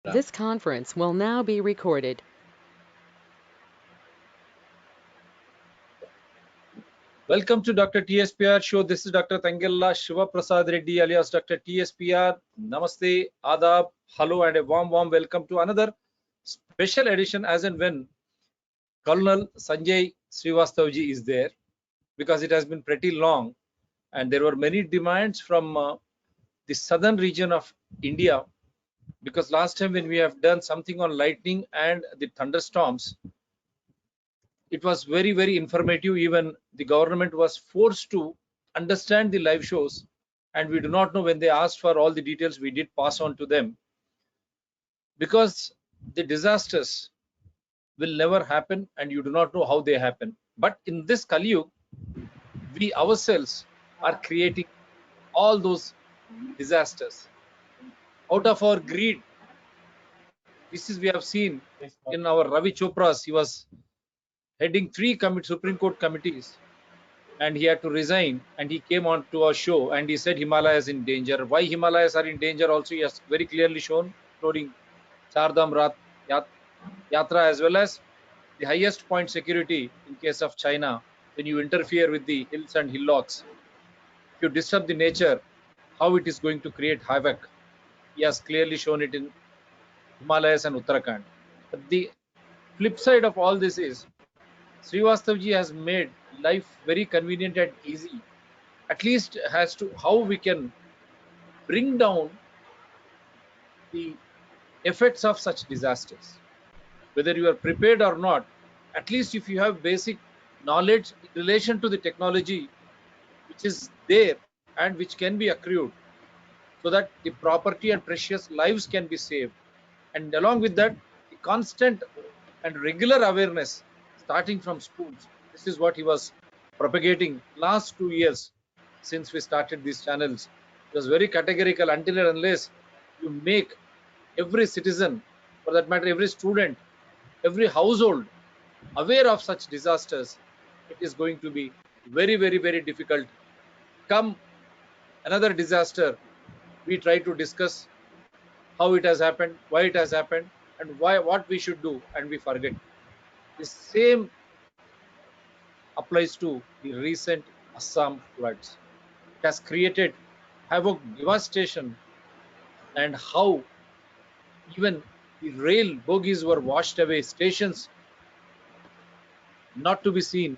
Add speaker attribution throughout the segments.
Speaker 1: This conference will now be recorded.
Speaker 2: Welcome to Dr. TSPR show. This is Dr. Tangella Shiva Prasad Reddy alias Dr. TSPR. Namaste, Adab, hello, and a warm welcome to another special edition as and when Colonel Sanjay Srivastava ji is there, because it has been pretty long and there were many demands from the southern region of India, because last time when we have done something on lightning and the thunderstorms, it was very informative. Even the government was forced to understand the live shows, and we do not know, when they asked for all the details, we did pass on to them, because the disasters will never happen and you do not know how they happen. But in this Kali Yuga, we ourselves are creating all those disasters out of our greed. This is, we have seen in our Ravi Chopra's. He was heading three Supreme Court committees, and he had to resign, and he came on to our show and he said Himalayas in danger. Why Himalayas are in danger also he has very clearly shown, including Chardham Yatra, as well as the highest point security in case of China. When you interfere with the hills and hillocks, if you disturb the nature, how it is going to create havoc. He has clearly shown it in Himalayas and Uttarakhand. But the flip side of all this is Srivastava has made life very convenient and easy, at least as to how we can bring down the effects of such disasters. Whether you are prepared or not, at least if you have basic knowledge in relation to the technology which is there and which can be accrued, so that the property and precious lives can be saved. And along with that, the constant and regular awareness starting from schools. This is what he was propagating last 2 years since we started these channels. It was very categorical: until and unless you make every citizen, for that matter, every student, every household aware of such disasters, it is going to be very difficult. Come another disaster, we try to discuss how it has happened, why it has happened, and what we should do, and we forget. The same applies to the recent Assam floods. It has created havoc, devastation, and how even the rail bogies were washed away, stations not to be seen,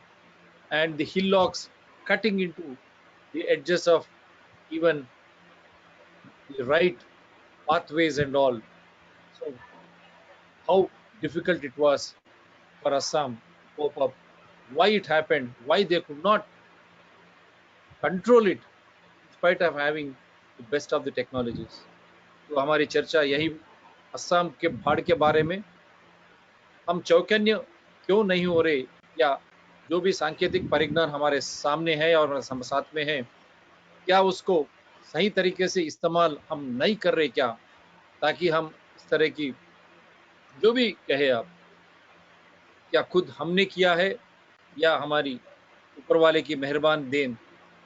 Speaker 2: and the hillocks cutting into the edges of even the right pathways and all. So, how difficult it was for Assam to cope up, why it happened, why they could not control it in spite of having the best of the technologies. तो हमारी चर्चा यही असम के बाढ़ के बारे में, हम चौकन्य क्यों नहीं हो रहे, या जो भी सांकेतिक परिज्ञान हमारे सामने है और हम साथ में है, क्या उसको सही तरीके से इस्तेमाल हम नहीं कर रहे क्या, ताकि हम इस तरह की, जो भी कहे आप, क्या खुद हमने किया है या हमारी ऊपर वाले की मेहरबान देन,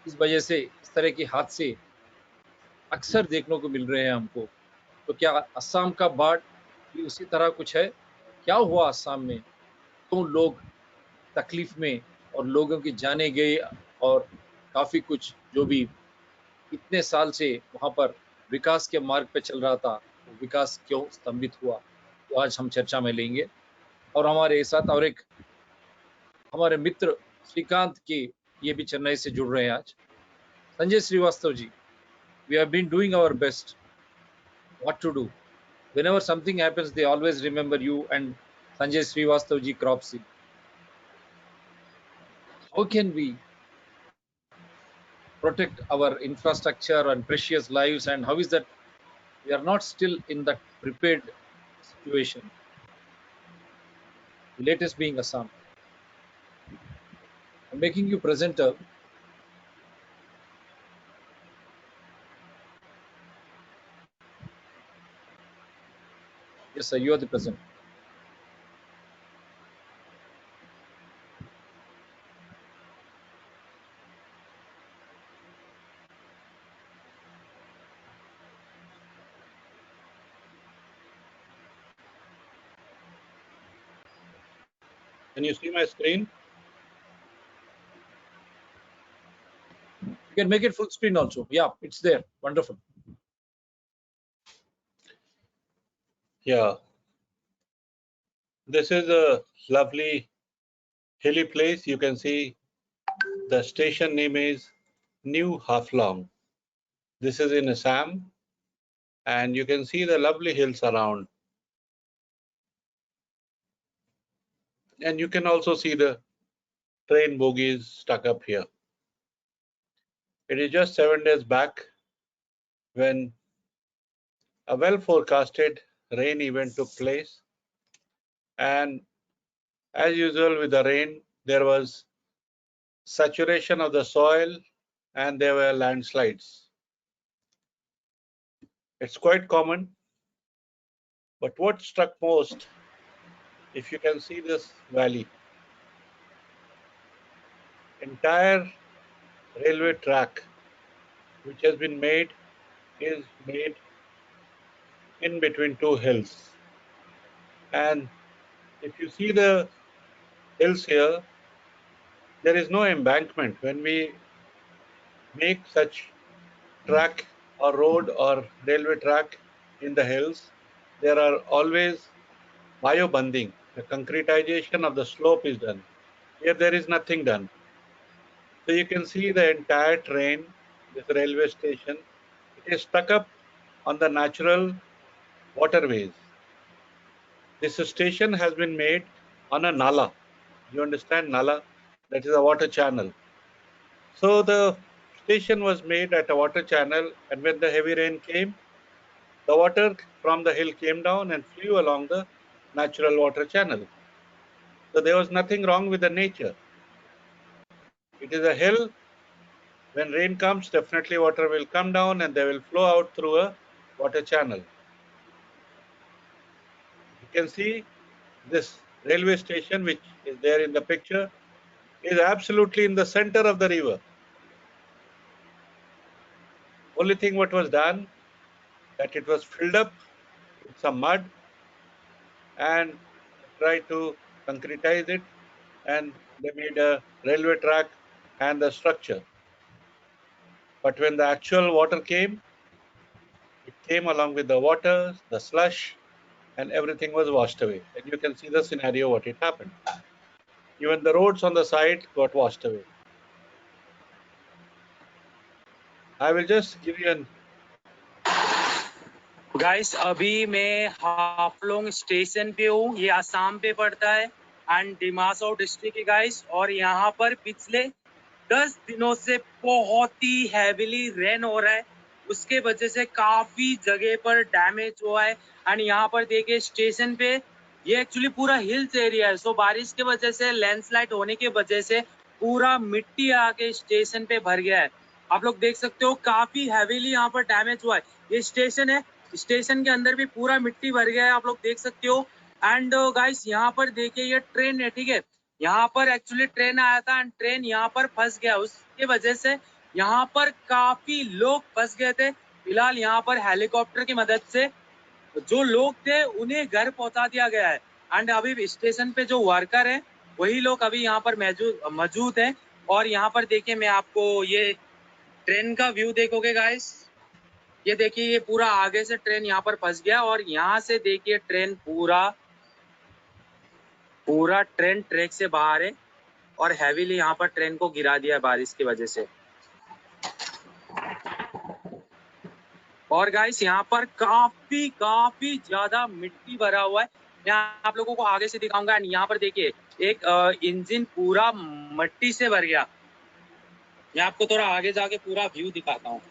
Speaker 2: इस वजह से इस तरह के हादसे अक्सर देखने को मिल रहे हैं हमको। तो क्या असम का बाढ़ भी उसी तरह कुछ है? क्या हुआ असम में? क्यों लोग तकलीफ में, और लोगों की जाने गई, और काफी कुछ जो भी इतने साल से वहां पर विकास के मार्ग पे चल रहा था, वो विकास क्यों स्तंभित हुआ, तो आज हम चर्चा में लेंगे। और हमारे साथ और एक हमारे मित्र श्रीकांत के, ये भी चेन्नई से जुड़ रहे हैं आज। Sanjay Srivastava ji, we have been doing our best. What to do? Whenever something happens, they always remember you and Sanjay Srivastava ji Cropsey. How can we protect our infrastructure and precious lives, and how is that we are not still in that prepared situation? The latest being Assam. I'm making you presenter. Yes, sir, you are the presenter.
Speaker 3: Can you see my screen?
Speaker 2: You can make it full screen also. Yeah, it's there. Wonderful.
Speaker 3: Yeah. This is a lovely hilly place. You can see the station name is New Halflong. This is in Assam, and you can see the lovely hills around. And you can also see the train bogies stuck up here. It is just 7 days back when a well forecasted rain event took place, and as usual with the rain, there was saturation of the soil and there were landslides. It's quite common, but what struck most, if you can see this valley, entire railway track which has been made is made in between two hills. And if you see the hills here, there is no embankment. When we make such track or road or railway track in the hills, there are always biobanding. The concretization of the slope is done. Here there is nothing done. So you can see the entire train, this railway station, it is stuck up on the natural waterways. This station has been made on a nala. You understand nala? That is a water channel. So the station was made at a water channel, and when the heavy rain came, the water from the hill came down and flew along the natural water channel. So there was nothing wrong with the nature. It is a hill. When rain comes, definitely water will come down and they will flow out through a water channel. You can see this railway station, which is there in the picture, is absolutely in the center of the river. Only thing what was done, that it was filled up with some mud and tried to concretize it, and they made a railway track and the structure. But when the actual water came, it came along with the water, the slush, and everything was washed away. And you can see the scenario what it happened. Even the roads on the side got washed away. I will just give you an
Speaker 4: guys अभी मैं Haflong station पे हूँ। ये असम पे पड़ता है and Dimasa district है guys. और यहाँ पर पिछले 10 दिनों से बहुत ही हैवीली रेन हो रहा है, उसके वजह से काफी जगह पर डैमेज हुआ है। एंड यहाँ पर देखिए स्टेशन पे ये एक्चुअली पूरा हिल्स एरिया है, सो बारिश के वजह से लैंडस्लाइड होने की वजह से पूरा मिट्टी आके स्टेशन पे भर गया है। आप लोग देख सकते हो काफी हैवीली यहाँ पर डैमेज हुआ है। ये स्टेशन है, स्टेशन के अंदर भी पूरा मिट्टी भर गया है, आप लोग देख सकते हो। एंड गाइस यहाँ पर देखिए ये ट्रेन है, ठीक है, यहाँ पर एक्चुअली ट्रेन आया था एंड ट्रेन यहाँ पर फंस गया, उसके वजह से यहाँ पर काफी लोग फंस गए थे। फिलहाल यहाँ पर हेलीकॉप्टर की मदद से जो लोग थे उन्हें घर पहुंचा दिया गया है। एंड अभी स्टेशन पे जो वर्कर है वही लोग अभी यहाँ पर मौजूद है। और यहाँ पर देखिए मैं आपको ये ट्रेन का व्यू देखोगे गाइस, ये देखिए ये पूरा आगे से ट्रेन यहाँ पर फंस गया और यहाँ से देखिए ट्रेन पूरा ट्रेन ट्रैक से बाहर है और हैवीली यहाँ पर ट्रेन को गिरा दिया बारिश की वजह से। और गाइस यहाँ पर काफी ज्यादा मिट्टी भरा हुआ है। मैं आप लोगों को आगे से दिखाऊंगा। एंड यहाँ पर देखिए एक इंजन पूरा मिट्टी से भर गया। मैं आपको थोड़ा आगे जाके पूरा व्यू दिखाता हूँ।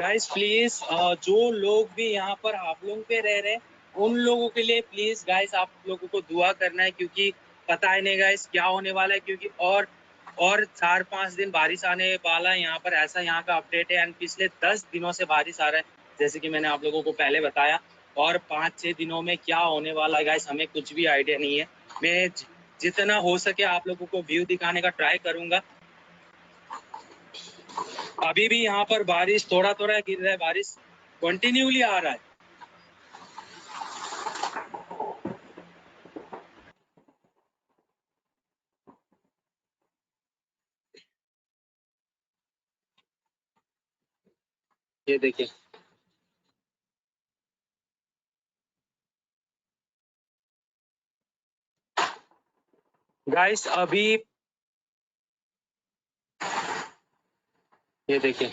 Speaker 4: गाइस प्लीज जो लोग भी यहाँ पर हाफलोंग पे रह रहे हैं उन लोगों के लिए प्लीज गाइस आप लोगों को दुआ करना है, क्योंकि पता ही नहीं गाइस क्या होने वाला है। क्योंकि और 4-5 दिन बारिश आने वाला है यहाँ पर, ऐसा यहाँ का अपडेट है। एंड पिछले 10 दिनों से बारिश आ रहा है, जैसे कि मैंने आप लोगों को पहले बताया। और 5-6 दिनों में क्या होने वाला है गाइस हमें कुछ भी आइडिया नहीं है। मैं जितना हो सके आप लोगों को व्यू दिखाने का ट्राई करूंगा। अभी भी यहाँ पर बारिश थोड़ा गिर रहा है, बारिश कंटिन्यूली आ रहा है। ये देखिए गाइस, अभी ये देखिए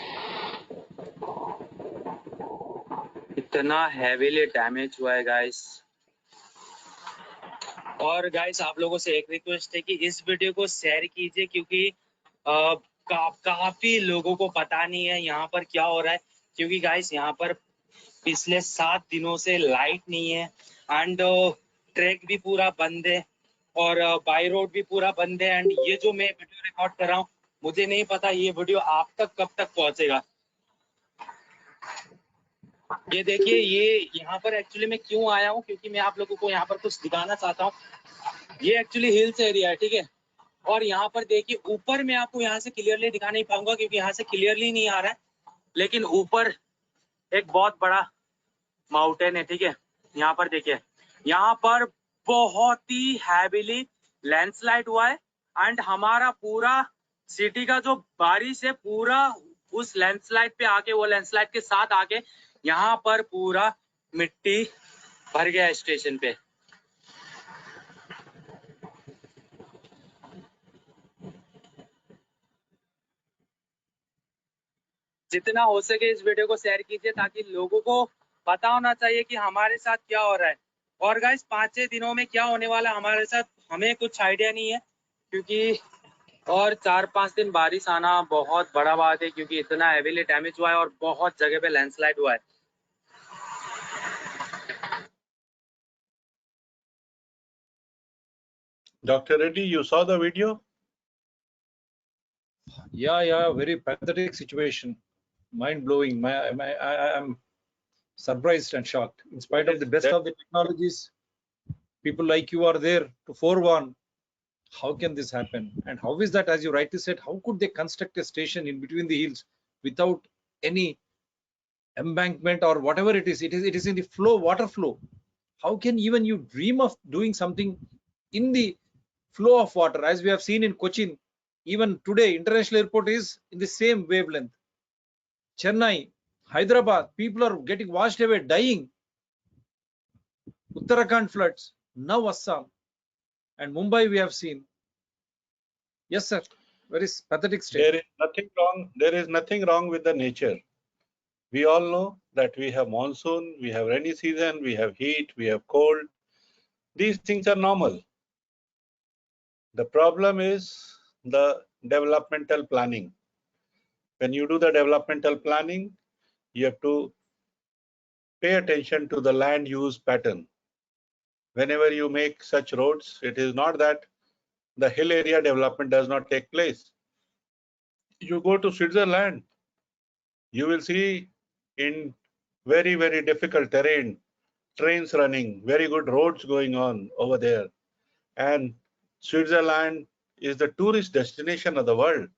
Speaker 4: इतना हैवीली डैमेज हुआ है गाइस। और गाइस, आप लोगों से एक रिक्वेस्ट है कि इस वीडियो को शेयर कीजिए, क्योंकि काफी लोगों को पता नहीं है यहाँ पर क्या हो रहा है। क्योंकि गाइस, यहाँ पर पिछले 7 दिनों से लाइट नहीं है एंड ट्रैक भी पूरा बंद है और बाई रोड भी पूरा बंद है। एंड ये जो मैं वीडियो रिकॉर्ड कर रहा हूँ, मुझे नहीं पता ये वीडियो आप तक कब तक पहुंचेगा। ये देखिए, ये यहाँ पर एक्चुअली मैं क्यों आया हूँ, क्योंकि मैं आप लोगों को यहाँ पर कुछ दिखाना चाहता हूँ। ये एक्चुअली हिल्स एरिया है, ठीक है। और यहाँ पर देखिए, ऊपर मैं आपको यहाँ से क्लियरली दिखा नहीं पाऊंगा क्योंकि यहाँ से क्लियरली नहीं आ रहा है, लेकिन ऊपर एक बहुत बड़ा माउंटेन है, ठीक है। यहाँ पर देखिए, यहाँ पर बहुत ही हैवीली लैंडस्लाइड हुआ है एंड हमारा पूरा सिटी का जो बारिश है पूरा उस लैंडस्लाइड पे आके, वो लैंडस्लाइड के साथ आके यहाँ पर पूरा मिट्टी भर गया है स्टेशन पे। जितना हो सके इस वीडियो को शेयर कीजिए ताकि लोगों को पता होना चाहिए कि हमारे साथ क्या हो रहा है। और गाइस, 5-6 दिनों में क्या होने वाला है हमारे साथ, हमें कुछ आइडिया नहीं है, क्योंकि और 4-5 दिन बारिश आना बहुत बड़ा बात है, क्योंकि इतना हेवीली डैमेज हुआ है और बहुत जगह पे लैंडस्लाइड हुआ है।
Speaker 3: Dr. Reddy, you saw the video?
Speaker 2: Yeah, very pathetic situation, mind blowing. I'm surprised and shocked. In spite of the best of the technologies, people like you are there to forewarn. How can this happen? And how is that, as you rightly said, how could they construct a station in between the hills without any embankment or whatever it is? It is in the flow, water flow. How can even you dream of doing something in the flow of water? As we have seen in Cochin, even today, international airport is in the same wavelength. Chennai, Hyderabad, people are getting washed away, dying. Uttarakhand floods, now Assam, and Mumbai we have seen. Yes, sir. Very pathetic state.
Speaker 3: There is nothing wrong. There is nothing wrong with the nature. We all know that we have monsoon, we have rainy season, we have heat, we have cold. These things are normal. The problem is the developmental planning. When you do the developmental planning, you have to pay attention to the land use pattern. Whenever you make such roads, it is not that the hill area development does not take place. You go to Switzerland, you will see in very, very difficult terrain, trains running, very good roads going on over there. And Switzerland is the tourist destination of the world.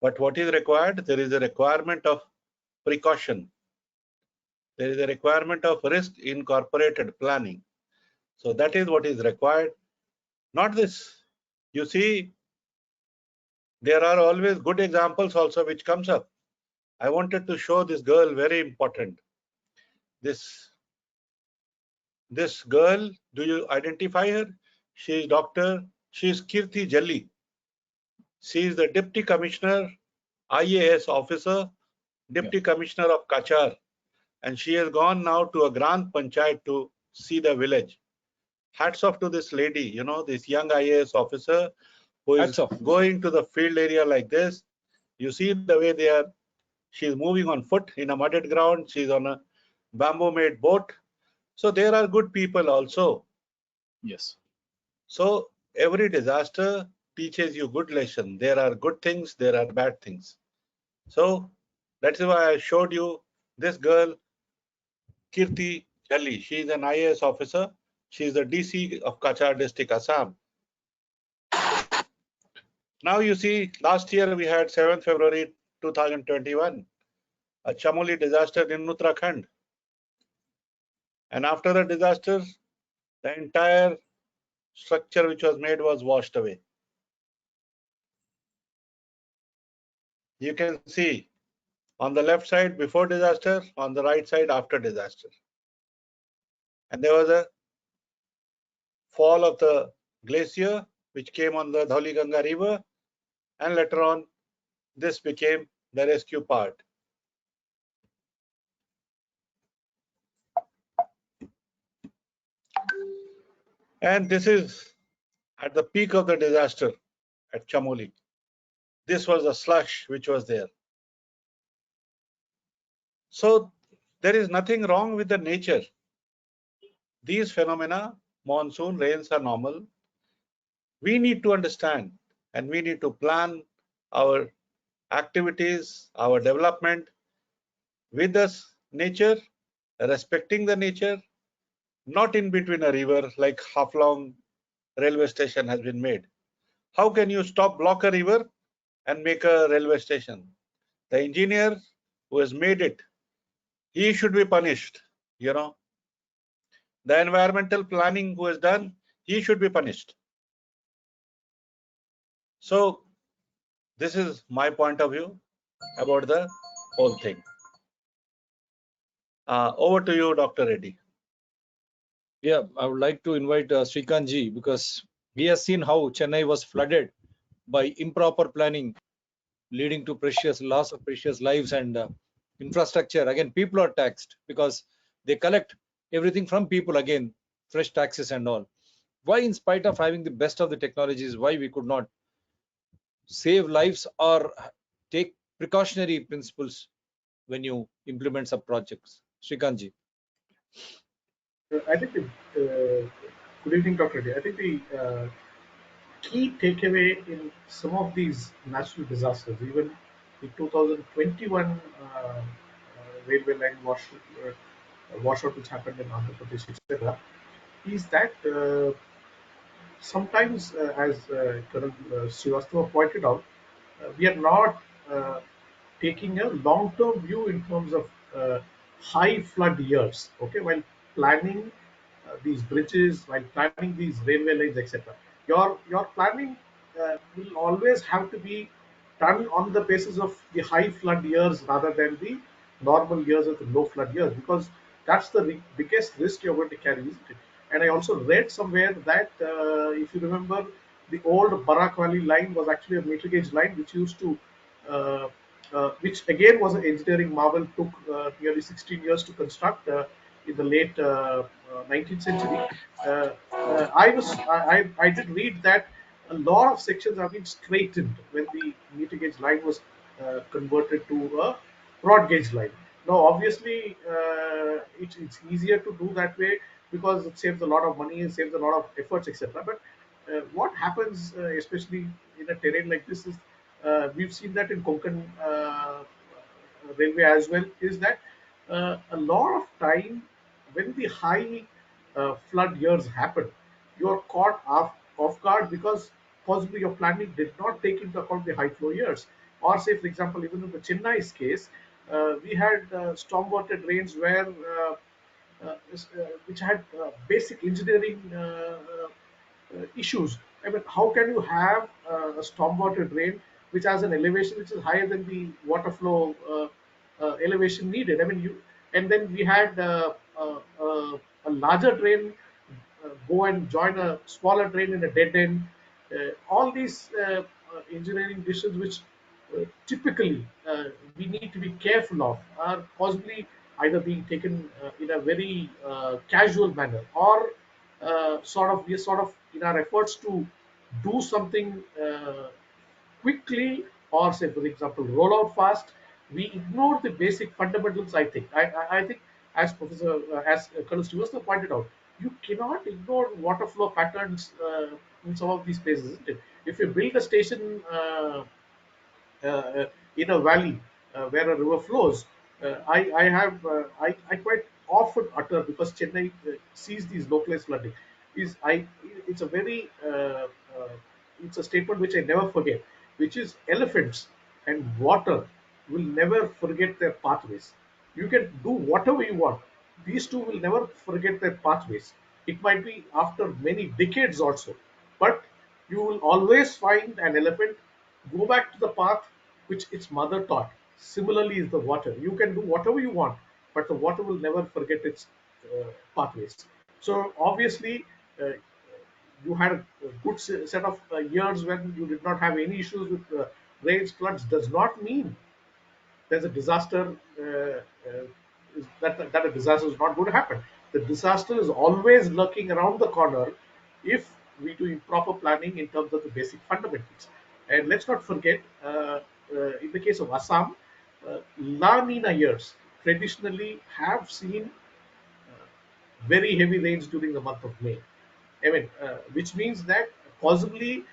Speaker 3: But what is required? There is a requirement of precaution. There is a requirement of risk incorporated planning. So that is what is required. Not this. You see, there are always good examples also which comes up. I wanted to show this girl, very important. This girl, do you identify her? She is Kirti Jalli. She is the Deputy Commissioner, IAS officer, Deputy Commissioner of Kachar. And she has gone now to a Grand Panchayat to see the village. Hats off to this lady, you know, this young IAS officer who is going to the field area like this. You see the way she's moving on foot in a mudded ground. She's on a bamboo made boat. So there are good people also.
Speaker 2: Yes.
Speaker 3: So every disaster teaches you good lesson. There are good things, there are bad things. So that's why I showed you this girl, Kirti Jalli. She is an IAS officer. She is the DC of Kachar district, Assam. Now you see, last year we had 7th February 2021, a Chamoli disaster in Uttarakhand. And after the disaster, the entire structure which was made was washed away. You can see On the left side before disaster, on the right side after disaster. And there was a fall of the glacier which came on the Dhauli Ganga river, and later on this became the rescue part. And this is at the peak of the disaster at Chamoli. This was the slush which was there. So there is nothing wrong with the nature. These phenomena, monsoon, rains are normal. We need to understand and we need to plan our activities, our development with this nature, respecting the nature, not in between a river like Halflong railway station has been made. How can you block a river and make a railway station? The engineer who has made it, he should be punished. The environmental planning who has done, he should be punished. So this is my point of view about the whole thing. Over to you, Dr. Reddy.
Speaker 2: Yeah, I would like to invite Srikanth ji, because he has seen how Chennai was flooded by improper planning, leading to loss of precious lives and infrastructure. Again, people are taxed because they collect everything from people again, fresh taxes and all. Why, in spite of having the best of the technologies, why we could not save lives or take precautionary principles when you implement some projects? Srikanth ji.
Speaker 5: I think good evening, Dr. Reddy. I think the key takeaway in some of these natural disasters, even the 2021 railway line washout which happened in Andhra Pradesh, etc., is that sometimes, as Colonel Srivastava pointed out, we are not taking a long-term view in terms of high flood years. Okay, while planning these bridges, while planning these railway lines, etc., your planning will always have to be done on the basis of the high flood years rather than the normal years or the low flood years, because that's the biggest risk you're going to carry, isn't it? And I also read somewhere that if you remember, the old Barak Valley line was actually a meter gauge line which used to uh, which again was an engineering marvel, took nearly 16 years to construct in the late 19th century. I did read that a lot of sections have been straightened when the meter gauge line was converted to a broad gauge line. Now, obviously, it's easier to do that way because it saves a lot of money, it saves a lot of efforts, etc. But what happens, especially in a terrain like this, is we've seen that in Konkan railway as well, is that a lot of time when the high flood years happen, you're caught off guard because possibly your planning did not take into account the high flow years. Or say, for example, even in the Chennai's case, we had stormwater drains where which had basic engineering issues. I mean, how can you have a stormwater drain which has an elevation which is higher than the water flow elevation needed? I mean, and then we had a larger drain go and join a smaller drain in a dead end. All these engineering decisions, which typically we need to be careful of, are possibly either being taken in a very casual manner, or we are sort of in our efforts to do something quickly, or say, for example, roll out fast, we ignore the basic fundamentals. I think, as Colonel Srivastava pointed out, you cannot ignore water flow patterns in some of these places, isn't it? If you build a station in a valley where a river flows, I quite often utter, because Chennai sees these localized flooding. Is I It's a very it's a statement which I never forget, which is elephants and water will never forget their pathways. You can do whatever you want. These two will never forget their pathways. It might be after many decades also, but you will always find an elephant go back to the path which its mother taught. Similarly is the water. You can do whatever you want, but the water will never forget its pathways. So obviously, uh, you had a good set of years when you did not have any issues with rains, floods. Does not mean there's a disaster, that a disaster is not going to happen. The disaster is always lurking around the corner if we do improper planning in terms of the basic fundamentals. And let's not forget, in the case of Assam, La Nina years traditionally have seen very heavy rains during the month of May. I mean, which means that possibly,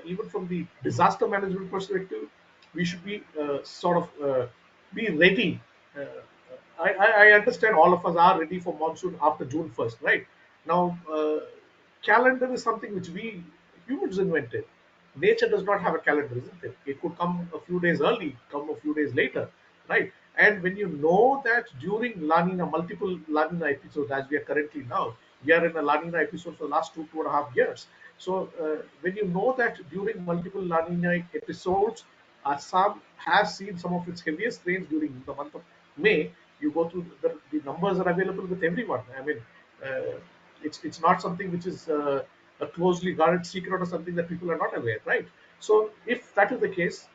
Speaker 5: even from the disaster management perspective, we should be be ready. Uh, I understand all of us are ready for monsoon after June 1st, right? Now, calendar is something which we humans invented. Nature does not have a calendar, isn't it? It could come a few days early, come a few days later, right? And when you know that during La Nina, multiple La Nina episodes, as we are currently now, we are in a La Nina episode for the last 2.5 years. So when you know that during multiple La Nina episodes, Assam has seen some of its heaviest rains during the month of May. You go through the numbers are available with everyone. I mean, uh, it's not something which is a closely guarded secret or something that people are not aware, right? So if that is the case,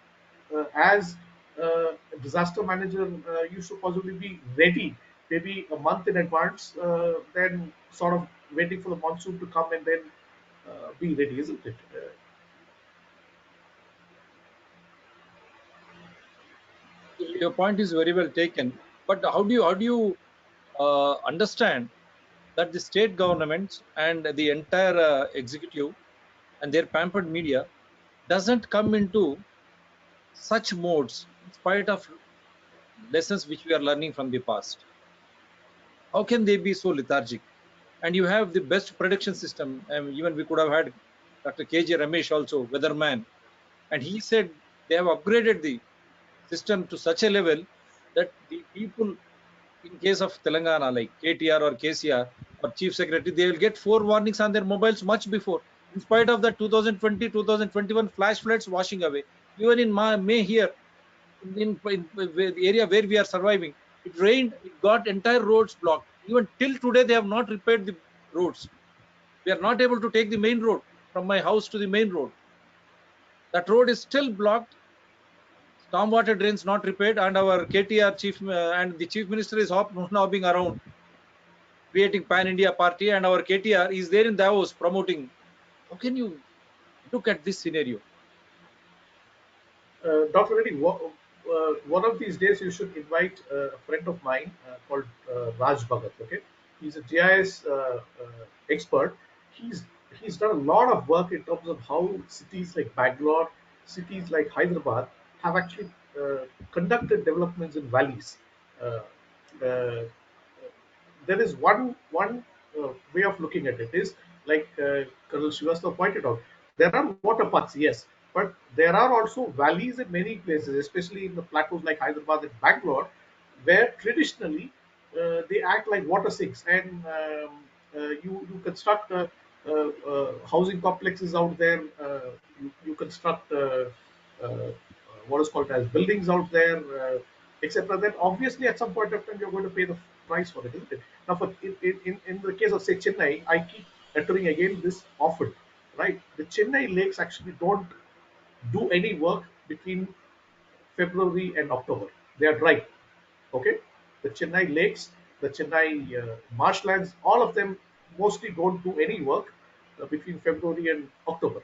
Speaker 5: as a disaster manager, you should possibly be ready maybe a month in advance, then sort of waiting for the monsoon to come and then be ready, isn't it?
Speaker 2: Your point is very well taken. But how do you understand that the state governments and the entire executive and their pampered media doesn't come into such modes in spite of lessons which we are learning from the past? How can they be so lethargic? And you have the best prediction system. Even we could have had Dr. KJ Ramesh also, weatherman, and he said they have upgraded the system to such a level that the people in case of Telangana, like KTR or KCR or Chief Secretary, they will get 4 warnings on their mobiles much before. In spite of the 2020, 2021 flash floods washing away, even in May here, in the area where we are surviving, it rained, it got entire roads blocked. Even till today, they have not repaired the roads. We are not able to take the main road from my house to the main road. That road is still blocked. Stormwater drains not repaired, and our KTR chief and the chief minister is hopping around creating pan India party, and our KTR is there in Davos promoting. How can you look at this scenario?
Speaker 5: Dr. Reddy, one of these days you should invite a friend of mine called Raj Bhagat. Okay, he's a GIS expert. He's he's done a lot of work in terms of how cities like Bangalore, cities like Hyderabad have actually conducted developments in valleys. Uh, uh, there is one way of looking at it is like Colonel Srivastava pointed out. There are water paths, yes, but there are also valleys in many places, especially in the plateaus like Hyderabad and Bangalore, where traditionally they act like water sinks, and you construct housing complexes out there. You construct what is called as buildings out there, etc. Then obviously at some point of time you're going to pay the price for it, isn't it? Now, in the case of say Chennai, I keep uttering again this often, right? The Chennai lakes actually don't do any work between February and October. They are dry. Okay, the Chennai lakes, the Chennai marshlands, all of them mostly don't do any work between February and October.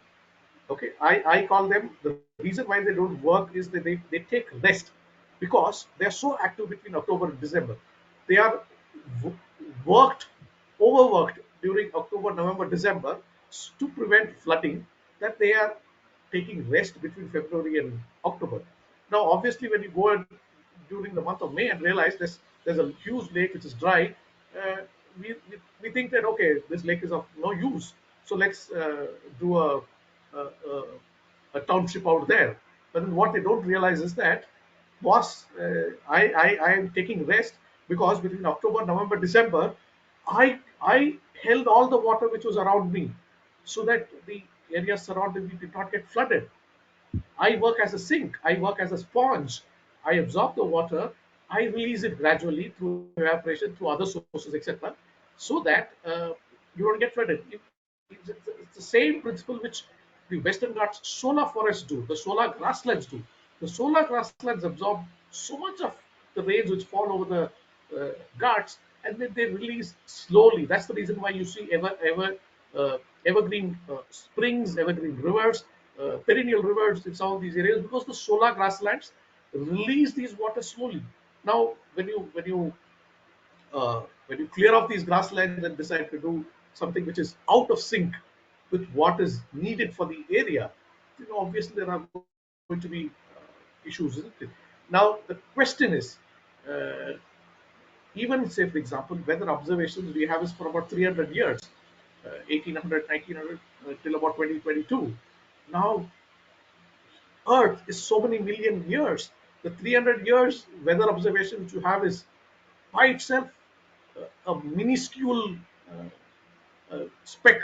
Speaker 5: Okay, I call them, the reason why they don't work is that they take rest because they are so active between October and December. They are w- worked, overworked during October, November, December to prevent flooding, that they are taking rest between February and October. Now, obviously, when you go and during the month of May and realize there's a huge lake which is dry, uh, we think that okay, this lake is of no use, so let's do a, a township out there. But then what they don't realize is that, boss, I am taking rest because between October, November, December, I held all the water which was around me, so that the areas surrounding me did not get flooded. I work as a sink. I work as a sponge. I absorb the water, I release it gradually through evaporation, through other sources, etc., so that you don't get flooded. It's the same principle which the Western Ghats solar forests do, the solar grasslands do. The solar grasslands absorb so much of the rains which fall over the Ghats, and then they release slowly. That's the reason why you see evergreen springs, evergreen rivers, perennial rivers in some of these areas, because the solar grasslands release these waters slowly. Now, when you clear off these grasslands and decide to do something which is out of sync with what is needed for the area, obviously there are going to be issues, isn't it? Now, the question is, uh, even say, for example, weather observations we have is for about 300 years, 1800, 1900, till about 2022. Now, Earth is so many million years. The 300 years weather observation which you have is by itself a minuscule speck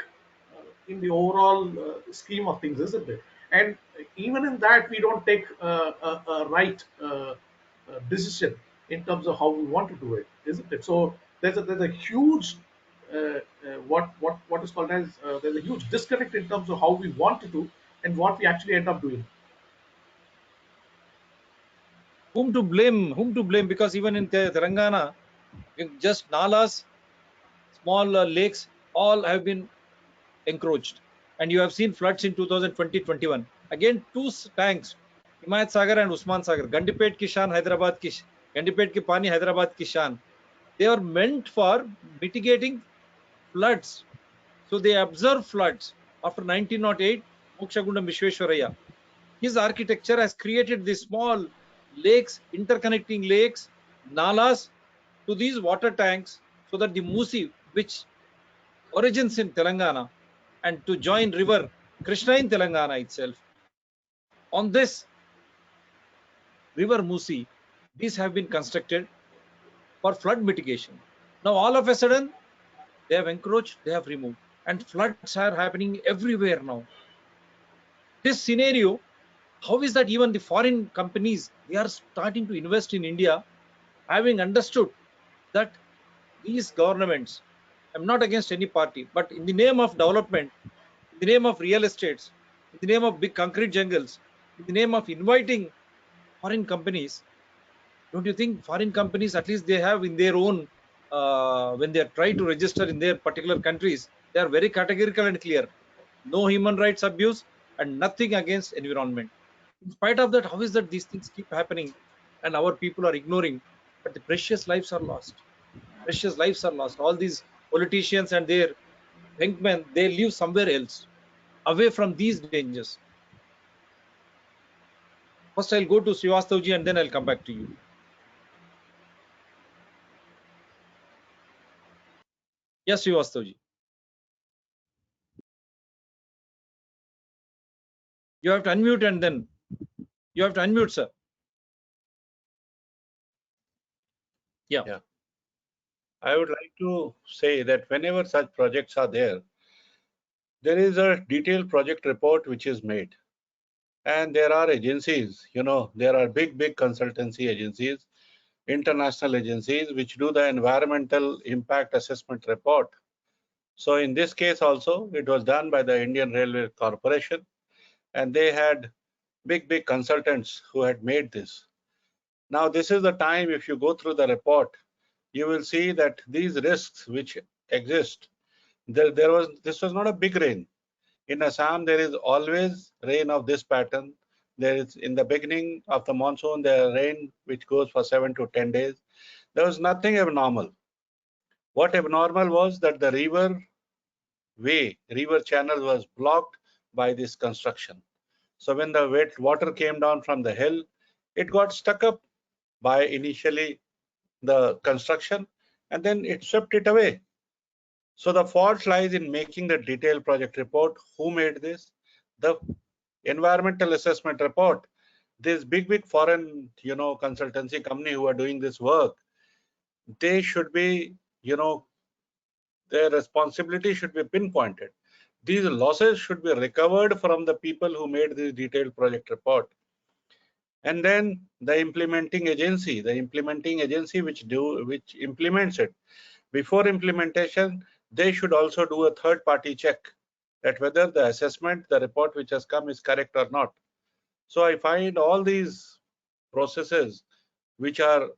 Speaker 5: in the overall scheme of things, isn't it? And even in that, we don't take a right decision in terms of how we want to do it, isn't it? So there's a huge what is called as there's a huge disconnect in terms of how we want to do and what we actually end up doing.
Speaker 2: Whom to blame? Whom to blame? Because even in Telangana, just nalas, small lakes, all have been encroached. And you have seen floods in 2020-21. Again, two tanks, Himayat Sagar and Usman Sagar, Gandipet ki shan, Hyderabad ki Gandipet ki pani, Hyderabad ki shan. They are meant for mitigating floods. So they observe floods. After 1908, Mokshagundam Vishweshwaraya, his architecture has created these small lakes, interconnecting lakes, nalas to these water tanks, so that the Musi, which origins in Telangana, and to join river Krishna in Telangana itself, on this river Musi, these have been constructed for flood mitigation. Now all of a sudden, they have encroached, they have removed, and floods are happening everywhere now. This scenario, how is that even the foreign companies, they are starting to invest in India, having understood that these governments, I'm not against any party, but in the name of development, in the name of real estates, in the name of big concrete jungles, in the name of inviting foreign companies, don't you think foreign companies, at least they have in their own, when they try to register in their particular countries, they are very categorical and clear. No human rights abuse and nothing against environment. In spite of that, how is that these things keep happening and our people are ignoring, but the precious lives are lost. Precious lives are lost. All these politicians and their henchmen, they live somewhere else, away from these dangers. First, I'll go to Srivastava and then I'll come back to you. Yes, Srivastava. You have to unmute and then you have to unmute, sir. Yeah.
Speaker 3: Yeah. I would like to say that whenever such projects are there is a detailed project report which is made. And there are agencies, there are big consultancy agencies, international agencies, which do the environmental impact assessment report. So in this case also, it was done by the Indian Railway Corporation, and they had big consultants who had made this. Now, this is the time, if you go through the report, you will see that these risks which exist, this was not a big rain. In Assam, there is always rain of this pattern. There is, in the beginning of the monsoon, there is rain which goes for 7 to 10 days. There was nothing abnormal. What abnormal was that the river channel was blocked by this construction. So when the wet water came down from the hill, it got stuck up by initially the construction, and then it swept it away. So the fault lies in making the detailed project report. Who made this? The environmental assessment report. This big foreign, consultancy company who are doing this work, they should be, their responsibility should be pinpointed. These losses should be recovered from the people who made this detailed project report. And then the implementing agency which implements it. Before implementation, they should also do a third-party check that whether the assessment, the report which has come is correct or not. So I find all these processes which are,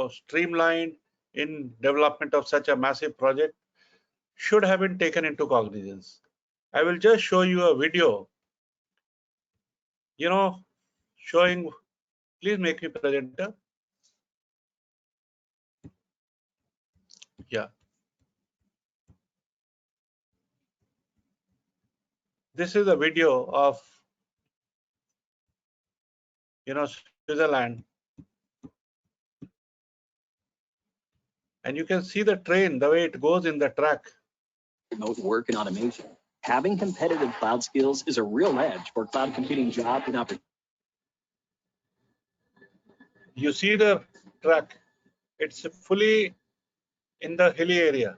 Speaker 3: streamlined in development of such a massive project should have been taken into cognizance. I will just show you a video, showing, please make me presenter. Yeah. This is a video of, Switzerland. And you can see the train, the way it goes in the track.
Speaker 6: Remote work and automation. Having competitive cloud skills is a real edge for cloud computing jobs and opportunities.
Speaker 3: You see the track, it's fully in the hilly area,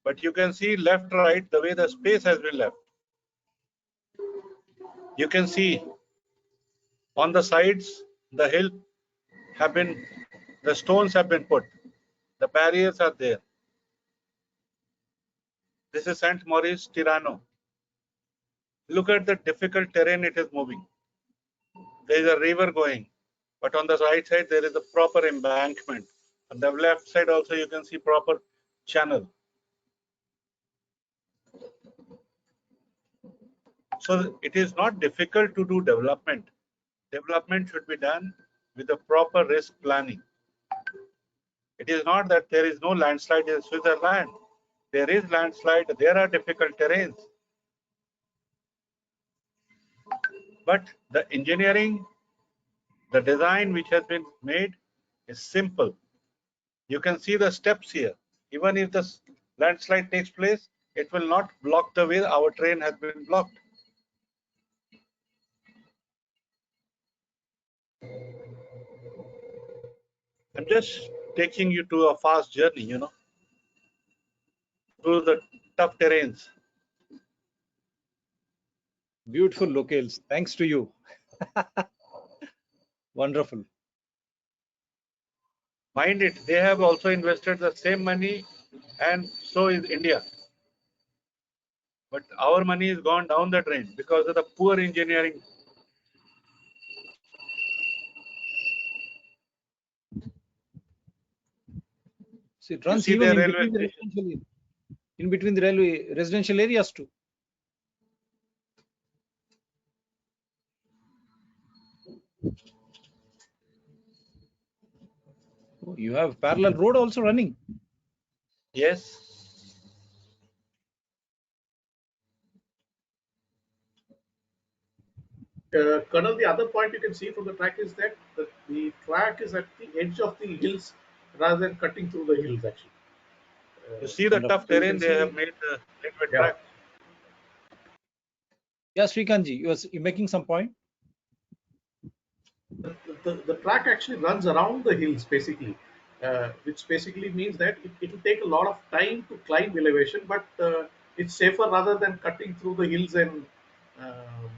Speaker 3: but you can see left, right, the way the space has been left. You can see on the sides, the hill have been, the stones have been put, the barriers are there. This is St. Maurice, Tirano. Look at the difficult terrain it is moving. There is a river going, but on the right side there is a proper embankment. On the left side also you can see proper channel. So it is not difficult to do development. Development should be done with a proper risk planning. It is not that there is no landslide in Switzerland. There is landslide, there are difficult terrains. But the engineering, the design which has been made is simple. You can see the steps here. Even if the landslide takes place, it will not block the way our train has been blocked. I'm just taking you to a fast journey, through the tough terrains.
Speaker 2: Beautiful locales. Thanks to you. Wonderful.
Speaker 3: Mind it, they have also invested the same money, and so is India. But our money is gone down the drain because of the poor engineering.
Speaker 2: See, it runs
Speaker 3: see
Speaker 2: even
Speaker 3: the
Speaker 2: in
Speaker 3: railway
Speaker 2: between the railway residential areas too. Oh, you have parallel road also running.
Speaker 3: Yes.
Speaker 5: Colonel, the other point you can see from the track is that the track is at the edge of the hills rather than cutting through the hills, actually.
Speaker 3: You see the tough
Speaker 5: So you
Speaker 3: terrain
Speaker 5: can
Speaker 3: they
Speaker 5: see-
Speaker 3: have made the railway
Speaker 5: Yeah.
Speaker 3: track.
Speaker 2: Yes, Srikanth, you're making some point.
Speaker 5: The track actually runs around the hills basically, which basically means that it will take a lot of time to climb elevation, but it's safer rather than cutting through the hills and um,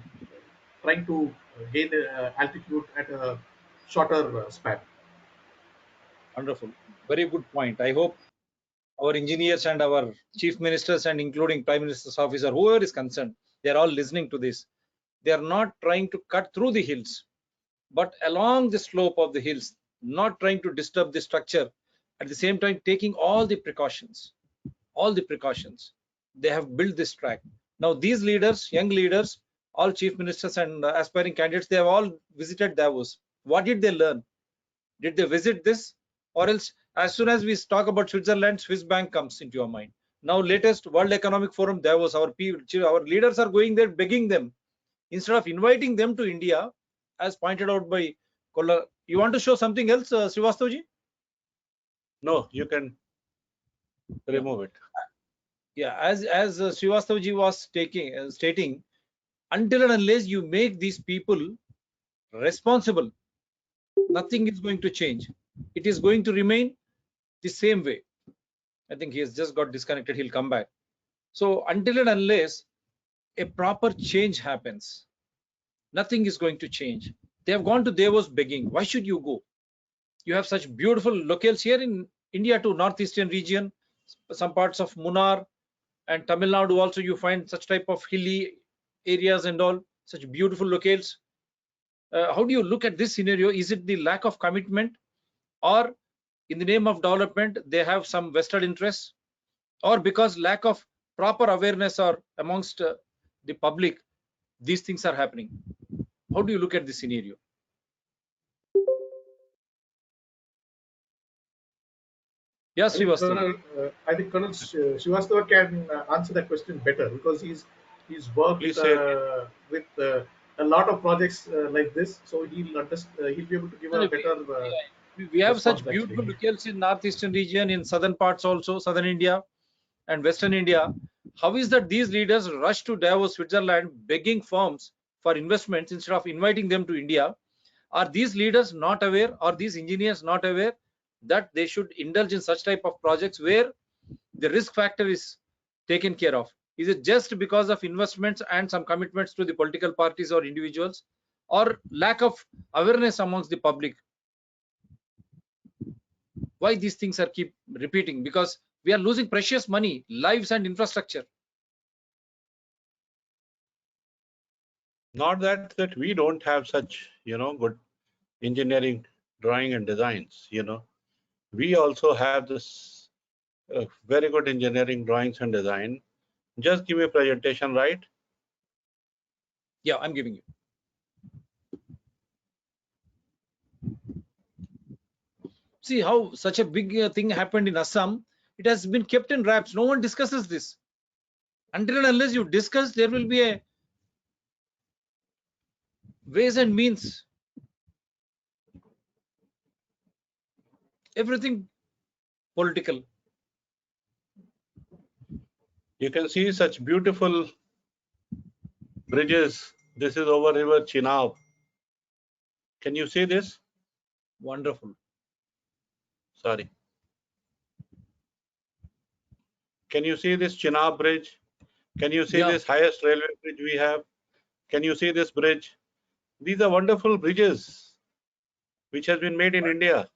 Speaker 5: trying to gain altitude at a shorter span.
Speaker 2: Wonderful. Very good point. I hope our engineers and our chief ministers and including prime minister's office or whoever is concerned, they're all listening to this. They are not trying to cut through the hills, but along the slope of the hills, not trying to disturb the structure. At the same time, taking all the precautions. They have built this track. Now, these leaders, young leaders, all chief ministers and aspiring candidates, they have all visited Davos. What did they learn? Did they visit this? Or else, as soon as we talk about Switzerland, Swiss bank comes into your mind. Now, latest World Economic Forum Davos, our leaders are going there begging them. Instead of inviting them to India, as pointed out by Kola. You want to show something else, Srivastava?
Speaker 3: No, you can remove it.
Speaker 2: Yeah, as Srivastava was stating, until and unless you make these people responsible, nothing is going to change. It is going to remain the same way. I think he has just got disconnected. He'll come back. So until and unless a proper change happens, nothing is going to change. They have gone to Davos begging. Why should you go? You have such beautiful locales here in India too, northeastern region, some parts of Munnar and Tamil Nadu also. You find such type of hilly areas and all, such beautiful locales. How do you look at this scenario? Is it the lack of commitment, or in the name of development they have some vested interests, or because lack of proper awareness or amongst the public, these things are happening? How do you look at this scenario? Yes, Srivastava.
Speaker 5: I think Colonel Srivastava can answer that question better because he's worked
Speaker 3: Please say again.
Speaker 5: with a lot of projects like this, so he'll be able to give
Speaker 2: No,
Speaker 5: a
Speaker 2: no,
Speaker 5: better
Speaker 2: we have such
Speaker 5: response
Speaker 2: beautiful
Speaker 5: actually.
Speaker 2: locales in northeastern region, in southern parts also, southern India and western India. How is that these leaders rush to Davos, Switzerland, begging firms for investments instead of inviting them to India? Are these leaders not aware, or these engineers not aware that they should indulge in such type of projects where the risk factor is taken care of? Is it just because of investments and some commitments to the political parties or individuals, or lack of awareness amongst the public? Why these things are keep repeating? Because we are losing precious money, lives and infrastructure.
Speaker 3: Not that we don't have such, good engineering drawing and designs. We also have this very good engineering drawings and design. Just give me a presentation, right?
Speaker 2: Yeah, I'm giving you. See how such a big thing happened in Assam. It has been kept in wraps. No one discusses this. Until and unless you discuss, there will be a ways and means. Everything political.
Speaker 3: You can see such beautiful bridges. This is over River Chenab. Can you see this?
Speaker 2: Wonderful.
Speaker 3: Sorry. Can you see this Chenab bridge? Can you see
Speaker 2: Yeah.
Speaker 3: this highest railway bridge we have? Can you see this bridge? These are wonderful bridges which has been made in India.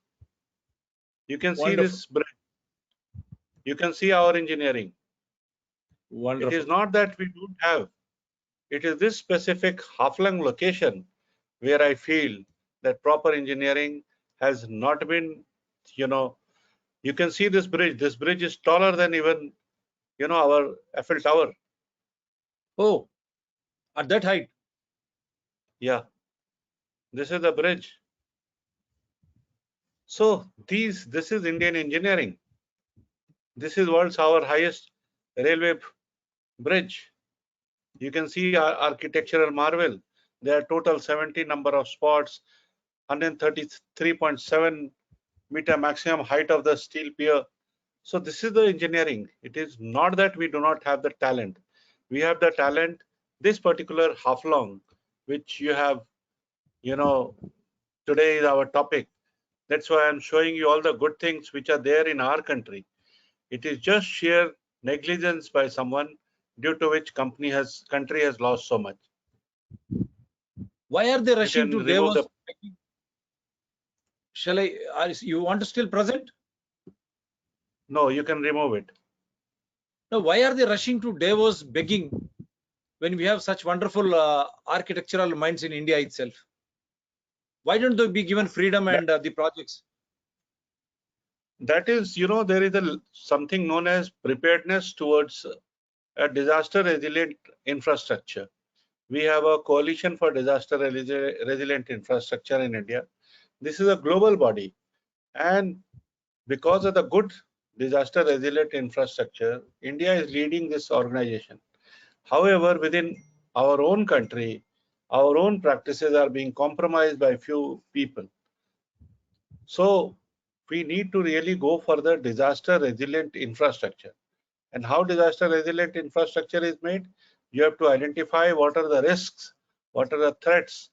Speaker 3: You can see
Speaker 2: Wonderful.
Speaker 3: this bridge. You can see our engineering.
Speaker 2: Wonderful.
Speaker 3: It is not that we don't have. It is this specific Halflong location where I feel that proper engineering has not been, you can see this bridge. This bridge is taller than even, our Eiffel Tower.
Speaker 2: Oh, at that height.
Speaker 3: Yeah. This is the bridge. So this is Indian engineering. This is world's our highest railway bridge. You can see our architectural marvel. There are total 70 number of spots, 133.7 meter maximum height of the steel pier. So this is the engineering. It is not that we do not have the talent. We have the talent. This particular Halflong, which you have, today is our topic. That's why I'm showing you all the good things which are there in our country. It is just sheer negligence by someone due to which country has lost so much.
Speaker 2: Why are they
Speaker 3: You
Speaker 2: rushing
Speaker 3: can
Speaker 2: to
Speaker 3: remove
Speaker 2: Davos?
Speaker 3: the.
Speaker 2: Shall I? You want to still present?
Speaker 3: No, you can remove it.
Speaker 2: No. Why are they rushing to Davos begging when we have such wonderful architectural minds in India itself? Why don't they be given freedom and the projects?
Speaker 3: That is, there is something known as preparedness towards a disaster resilient infrastructure. We have a coalition for disaster resilient infrastructure in India. This is a global body, and because of the good disaster resilient infrastructure, India is leading this organization. However, within our own country, our own practices are being compromised by few people. So we need to really go for the disaster resilient infrastructure. And how disaster resilient infrastructure is made? You have to identify what are the risks, what are the threats.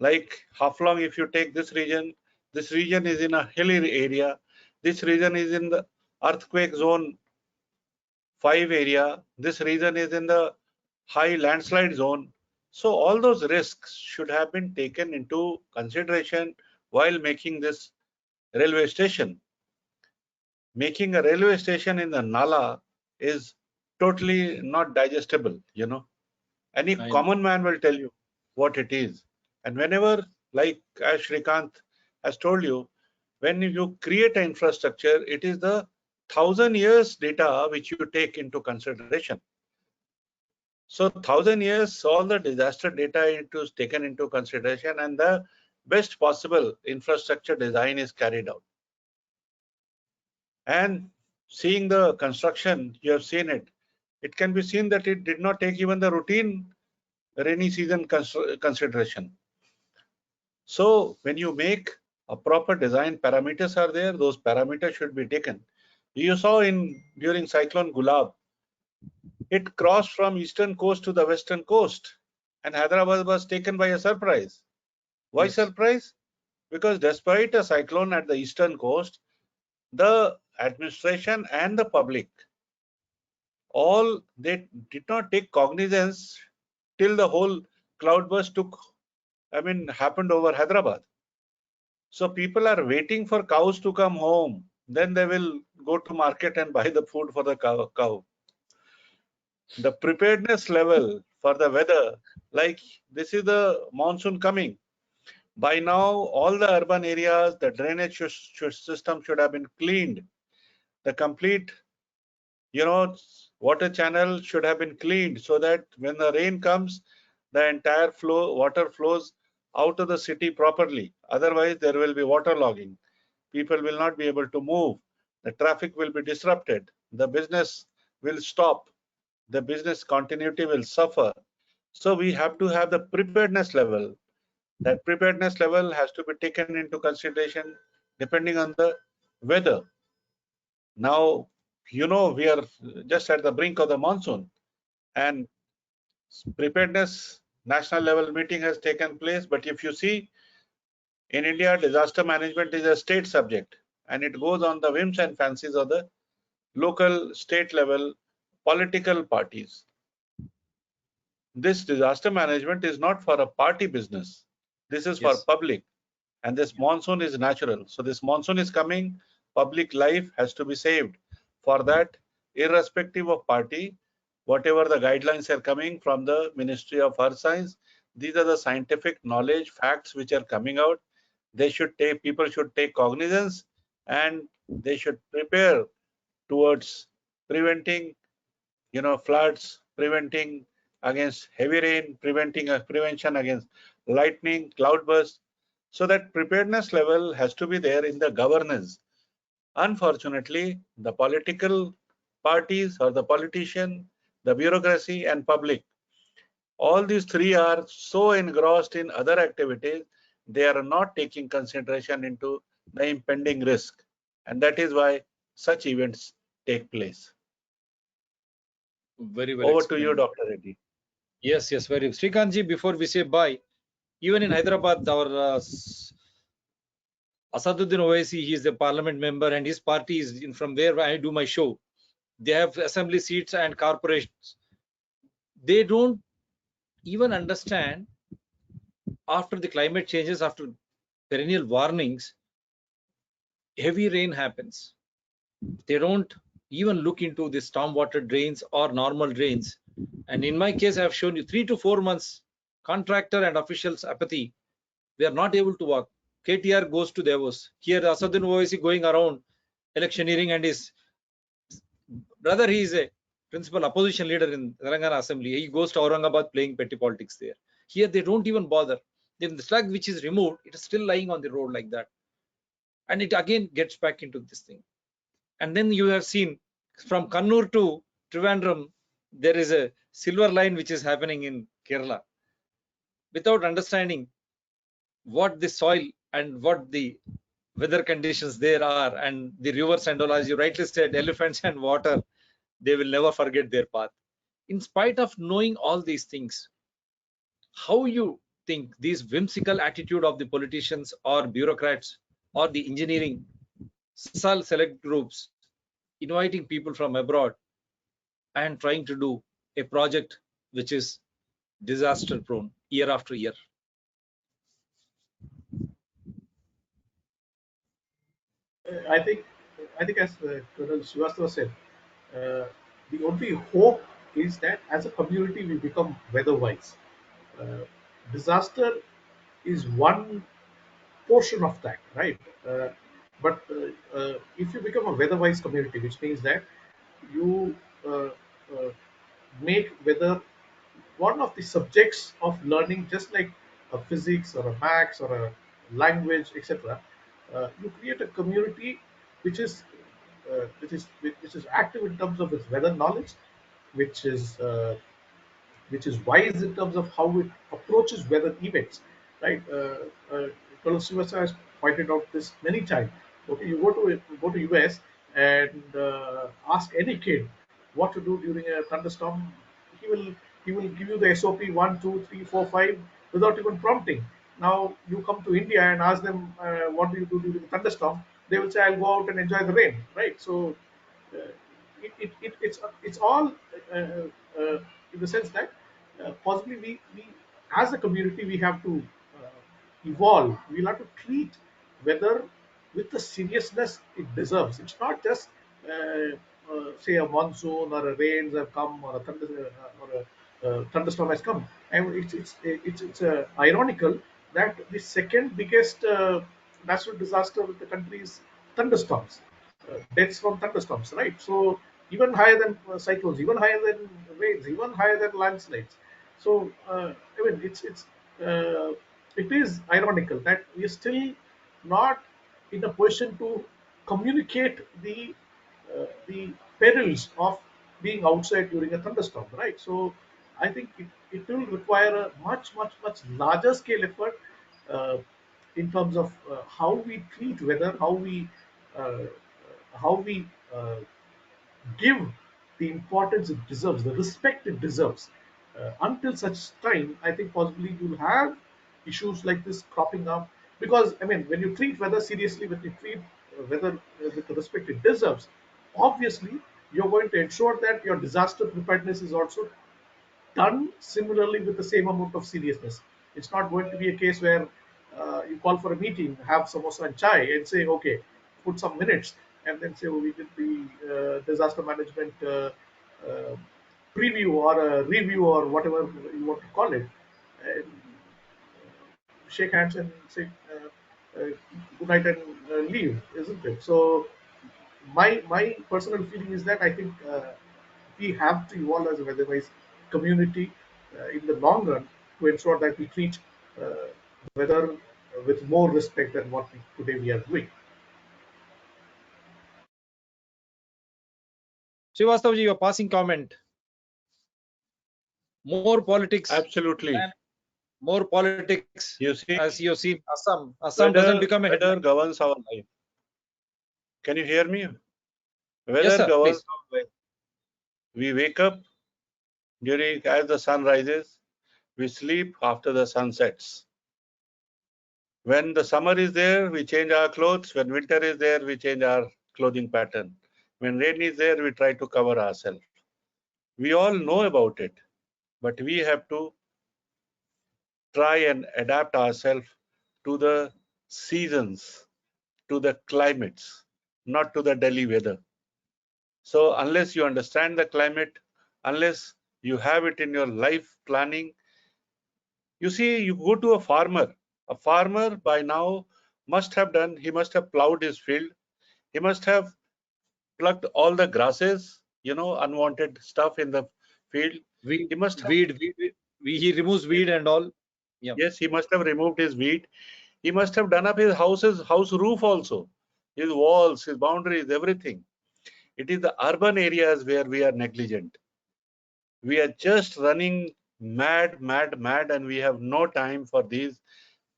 Speaker 3: Like Halflong, if you take this region is in a hilly area. This region is in the earthquake zone 5 area. This region is in the high landslide zone. So all those risks should have been taken into consideration while making this railway station. Making a railway station in the Nala is totally not digestible, you know. Any common man will tell you what it is. And whenever, like as Srikanth has told you, when you create an infrastructure, it is the 1,000 years data which you take into consideration. So 1,000 years, all the disaster data is taken into consideration, and the best possible infrastructure design is carried out. And seeing the construction, you have seen it. It can be seen that it did not take even the routine rainy season consideration. So when you make a proper design, parameters are there, those parameters should be taken. You saw during cyclone Gulab, it crossed from eastern coast to the western coast, and Hyderabad was taken by a surprise. Why surprise? Because despite a cyclone at the eastern coast, the administration and the public, all they did not take cognizance till the whole cloudburst happened over Hyderabad. So people are waiting for cows to come home. Then they will go to market and buy the food for the cow. The preparedness level for the weather, like this is the monsoon coming. By now, all the urban areas, the drainage system should have been cleaned. The complete, water channel should have been cleaned so that when the rain comes, the entire water flows out of the city properly. Otherwise, there will be waterlogging. People will not be able to move. The traffic will be disrupted. The business will stop. The business continuity will suffer. So we have to have the preparedness level. That preparedness level has to be taken into consideration depending on the weather. Now, we are just at the brink of the monsoon, and preparedness national level meeting has taken place. But if you see, in India, disaster management is a state subject, and it goes on the whims and fancies of the local, state level political parties. This disaster management is not for a party business. This is for public, and this monsoon is natural. So this monsoon is coming, public life has to be saved. For that, irrespective of party, whatever the guidelines are coming from the Ministry of Earth Science, these are the scientific knowledge, facts which are coming out. People should take cognizance, and they should prepare towards preventing, floods, preventing against heavy rain, prevention against lightning, cloudburst. So that preparedness level has to be there in the governance. Unfortunately, the political parties or the politician, the bureaucracy and public, all these three are so engrossed in other activities, they are not taking consideration into the impending risk. And that is why such events take place.
Speaker 2: Very well
Speaker 3: Over
Speaker 2: explained.
Speaker 3: to you, Dr. Reddy.
Speaker 2: Yes, very. Srikanth, before we say bye, even in Hyderabad, our Asaduddin Owaisi, he is a parliament member, and his party is from where I do my show. They have assembly seats and corporations. They don't even understand, after the climate changes, after perennial warnings, heavy rain happens. They don't even look into the stormwater drains or normal drains. And in my case, I have shown you 3 to 4 months contractor and officials apathy. We are not able to work. KTR goes to Davos. Here, Asaduddin Owaisi going around electioneering, and his brother, he is a principal opposition leader in Telangana Assembly. He goes to Aurangabad playing petty politics there. Here, they don't even bother. Then the slug which is removed, it is still lying on the road like that. And it again gets back into this thing. And then you have seen from Kannur to Trivandrum, there is a silver line which is happening in Kerala. Without understanding what the soil and what the weather conditions there are, and the rivers and all, as you rightly said, elephants and water, they will never forget their path. In spite of knowing all these things, how you think this whimsical attitude of the politicians or bureaucrats or the engineering select groups inviting people from abroad and trying to do a project which is disaster prone year after year?
Speaker 5: I think, as Colonel Srivastava said, uh, the only hope is that as a community we become weather-wise. Uh, Disaster is one portion of that, right? But if you become a weather-wise community, which means that you make weather one of the subjects of learning, just like a physics or a maths or a language, etc. You create a community which is which is active in terms of its weather knowledge, which is uh, which is wise in terms of how it approaches weather events, right? Colonel Srivastava has pointed out this many times. Okay, you go to US and ask any kid what to do during a thunderstorm. He will he will give you the SOP 1, 2, 3, 4, 5 without even prompting. Now you come to India and ask them what do you do during a thunderstorm. They will say, "I'll go out and enjoy the rain." Right? So uh, it's all in the sense that possibly we as a community we have to evolve. We'll have to treat weather with the seriousness it deserves. It's not just say a monsoon or a rains have come or a thunderstorm has come. And it's ironical that the second biggest natural disaster of the country is thunderstorms, deaths from thunderstorms, right? So even higher than cyclones, even higher than rains, even higher than landslides. So I mean, it is ironical that we are still not in a position to communicate the perils of being outside during a thunderstorm, right? So I think it will require a much larger scale effort uh, in terms of how we treat weather, uh, how we give the importance it deserves, the respect it deserves. Until such time, I think possibly you'll have issues like this cropping up. Because, I mean, when you treat weather seriously, when you treat weather with the respect it deserves, obviously you're going to ensure that your disaster preparedness is also done similarly with the same amount of seriousness. It's not going to be a case where you call for a meeting, have samosa and chai, and say, okay, put some minutes, and then say, oh, we did the disaster management uh, preview or a review or whatever you want to call it, and shake hands and say good night and leave, isn't it? So my personal feeling is that I think we have to evolve as a weather-wise community in the long run to ensure that we treat uh, weather with more respect than what today we are doing.
Speaker 2: Srivastava ji, your passing comment. More politics.
Speaker 3: Absolutely.
Speaker 2: More politics.
Speaker 3: You see,
Speaker 2: as you have seen, Assam
Speaker 3: weather,
Speaker 2: doesn't become a
Speaker 3: weather
Speaker 2: headline.
Speaker 3: governs our life. Can you hear me? Weather
Speaker 2: Yes, sir,
Speaker 3: governs
Speaker 2: please.
Speaker 3: our life. We wake up during as the sun rises. We sleep after the sun sets. When the summer is there, we change our clothes. When winter is there, we change our clothing pattern. When rain is there, we try to cover ourselves. We all know about it, but we have to try and adapt ourselves to the seasons, to the climates, not to the Delhi weather. So unless you understand the climate, unless you have it in your life planning, you see, you go to a farmer by now he must have plowed his field. He must have plucked all the grasses, unwanted stuff in the field. He must have,
Speaker 2: He removes weed and all. Yeah.
Speaker 3: yes, he must have removed his weed. He must have done up his house roof also, his walls, his boundaries, everything. It is the urban areas where we are negligent. We are just running mad, and we have no time for these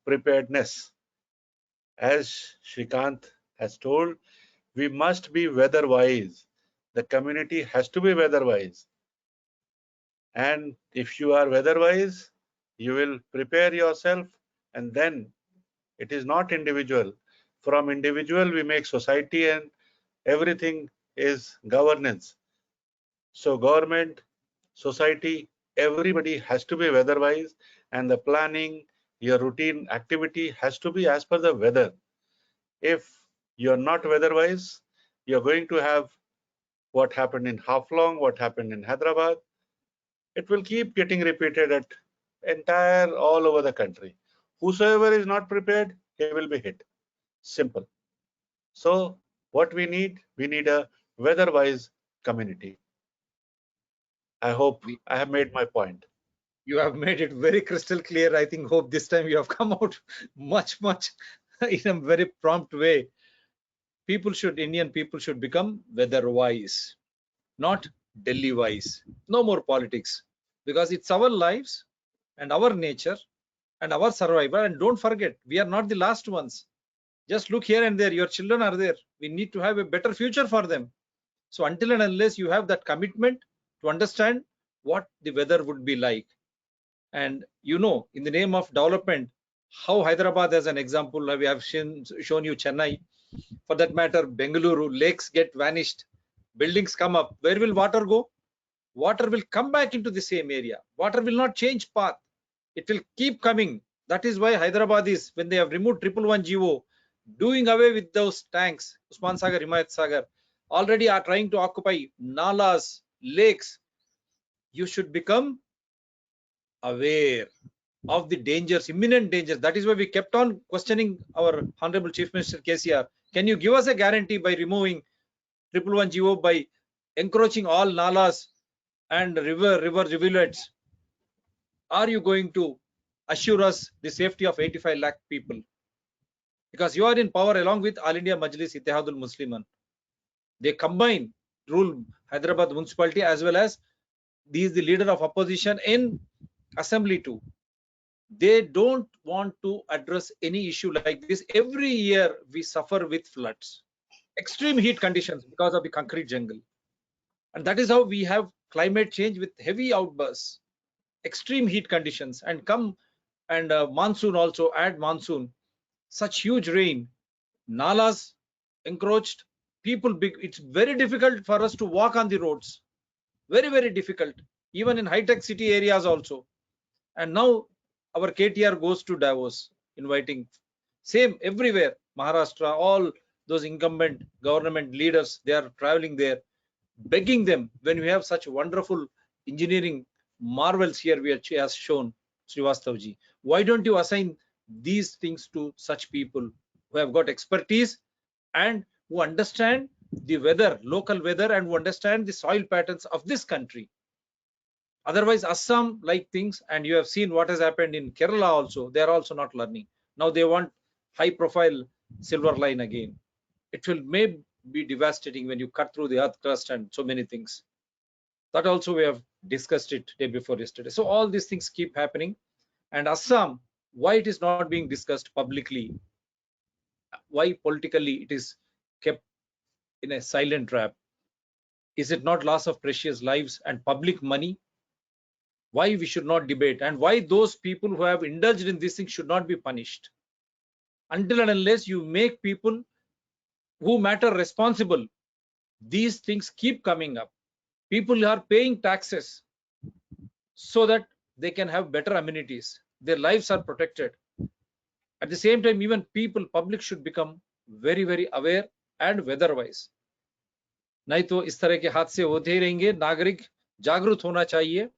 Speaker 3: preparedness. As Srikanth has told, we must be weather wise. The community has to be weather wise. And if you are weather wise, you will prepare yourself, and then it is not individual. From individual, we make society, and everything is governance. So government, society, everybody has to be weather wise, and the planning, your routine activity has to be as per the weather. If you're not weather wise, you're going to have what happened in Halflong, what happened in Hyderabad. It will keep getting repeated at entire all over the country. Whosoever is not prepared, he will be hit. Simple. So what we need a weather-wise community. I hope I have made my point.
Speaker 2: You have made it very crystal clear. I think hope this time you have come out much in a very prompt way. Indian people should become weather wise, not Delhi wise. No more politics, because it's our lives and our nature and our survival. And don't forget, we are not the last ones. Just look here and there. Your children are there. We need to have a better future for them. So until and unless you have that commitment to understand what the weather would be like, and you know, in the name of development, how Hyderabad as an example, we have shown you Chennai, for that matter, Bengaluru, lakes get vanished, buildings come up. Where will water go? Water will come back into the same area. Water will not change path. It will keep coming. That is why Hyderabad is, when they have removed 111 GO, doing away with those tanks, Usman Sagar, Himayat Sagar, already are trying to occupy nalas, lakes. You should become aware of the dangers, imminent dangers. That is why we kept on questioning our Honorable Chief Minister KCR. Can you give us a guarantee by removing 111 GO, by encroaching all nalas and rivulets? Are you going to assure us the safety of 85 lakh people? Because you are in power along with All India Majlis Ittihadul Musliman. They combine rule Hyderabad municipality, as well as he is the leader of opposition in assembly too. They don't want to address any issue like this. Every year we suffer with floods, extreme heat conditions because of the concrete jungle. And that is how we have climate change with heavy outbursts, extreme heat conditions, and monsoon also, add monsoon, such huge rain, nalas encroached, people big. It's very difficult for us to walk on the roads. Very difficult, even in high-tech city areas also. And now our KTR goes to Davos, inviting, same everywhere, Maharashtra, all those incumbent government leaders, they are traveling there, begging them, when we have such wonderful engineering marvels here, we have shown, Srivastava, why don't you assign these things to such people who have got expertise and who understand the weather, local weather, and who understand the soil patterns of this country? Otherwise, Assam like things, and you have seen what has happened in Kerala also. They are also not learning. Now they want high profile silver line again. It will may be devastating when you cut through the earth crust and so many things. That also we have discussed it day before yesterday. So all these things keep happening. And Assam, why it is not being discussed publicly? Why politically it is kept in a silent trap? Is it not loss of precious lives and public money? Why we should not debate, and why those people who have indulged in these things should not be punished? Until and unless you make people who matter responsible, these things keep coming up. People are paying taxes so that they can have better amenities. Their lives are protected. At the same time, even public should become very aware and weather wise. नहीं तो इस तरह के हादसे होते ही रहेंगे. नागरिक जागरूक होना चाहिए.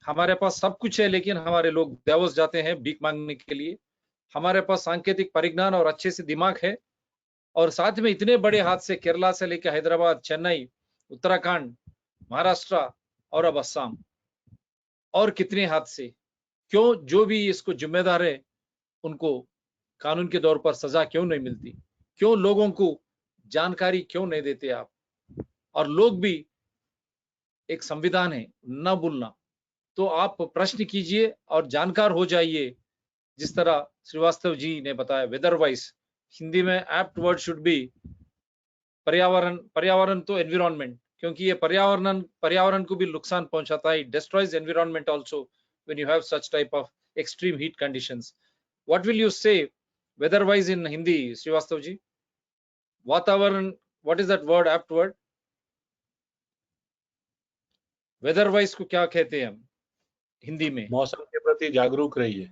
Speaker 2: हमारे पास सब कुछ है, लेकिन हमारे लोग देवस जाते हैं भीख मांगने के लिए. हमारे पास सांकेतिक परिज्ञान और अच्छे से दिमाग है, और साथ में इतने बड़े हादसे केरला से लेकर हैदराबाद, चेन्नई, उत्तराखंड, महाराष्ट्र और अब असम, और कितने हादसे. क्यों जो भी इसको जिम्मेदार है उनको कानून के तौर पर सजा क्यों नहीं मिलती? क्यों लोगों को जानकारी क्यों नहीं देते आप? और लोग भी, एक संविधान है ना बोलना, तो आप प्रश्न कीजिए और जानकार हो जाइए. जिस तरह श्रीवास्तव जी ने बताया, वेदर वाइज हिंदी में एप्ट वर्ड शुड बी पर्यावरण तो एनवायरनमेंट, क्योंकि ये पर्यावरण को भी नुकसान पहुंचाता है. Destroys environment also when you have such type of extreme heat conditions. What will you say weather wise in Hindi, Shrivastava ji? वातावरण, what is that word, apt word? Weather wise को क्या कहते हैं हम? हिंदी में
Speaker 3: मौसम के प्रति जागरूक रहिए।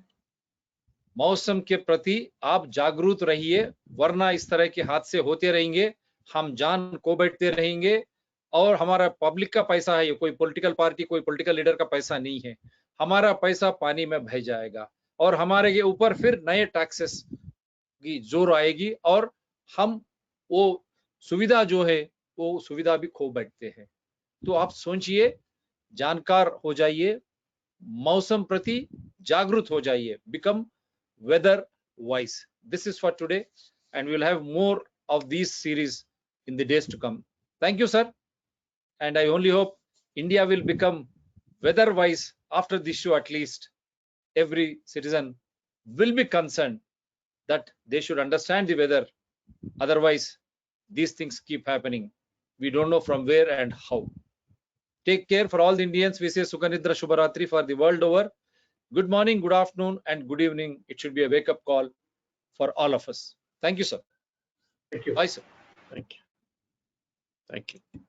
Speaker 2: मौसम के प्रति आप जागरूक रहिए, वरना इस तरह के हादसे होते रहेंगे, हम जान को बैठते रहेंगे और हमारा पब्लिक का पैसा है, ये कोई पॉलिटिकल पार्टी कोई पॉलिटिकल लीडर का पैसा नहीं है, हमारा पैसा पानी में बह जाएगा और हमारे के ऊपर फिर नए टैक्सेस की जोर आएगी और हम वो सुविधा जो है वो सुविधा भी खो बैठते हैं। तो आप सोचिए, जानकार हो जाइए, मौसम प्रति जागरूक हो जाइए, become weather wise. This is for today, and we'll have more of these series in the days to come. Thank you, sir, and I only hope India will become weather wise after this show. At least every citizen will be concerned that they should understand the weather, otherwise these things keep happening, we don't know from where and how. Take care. For all the Indians, we say Sukhanidra Shubharatri for the world over. Good morning, good afternoon, and good evening. It should be a wake-up call for all of us. Thank you, sir.
Speaker 5: Thank you.
Speaker 2: Bye, sir.
Speaker 3: Thank you. Thank you.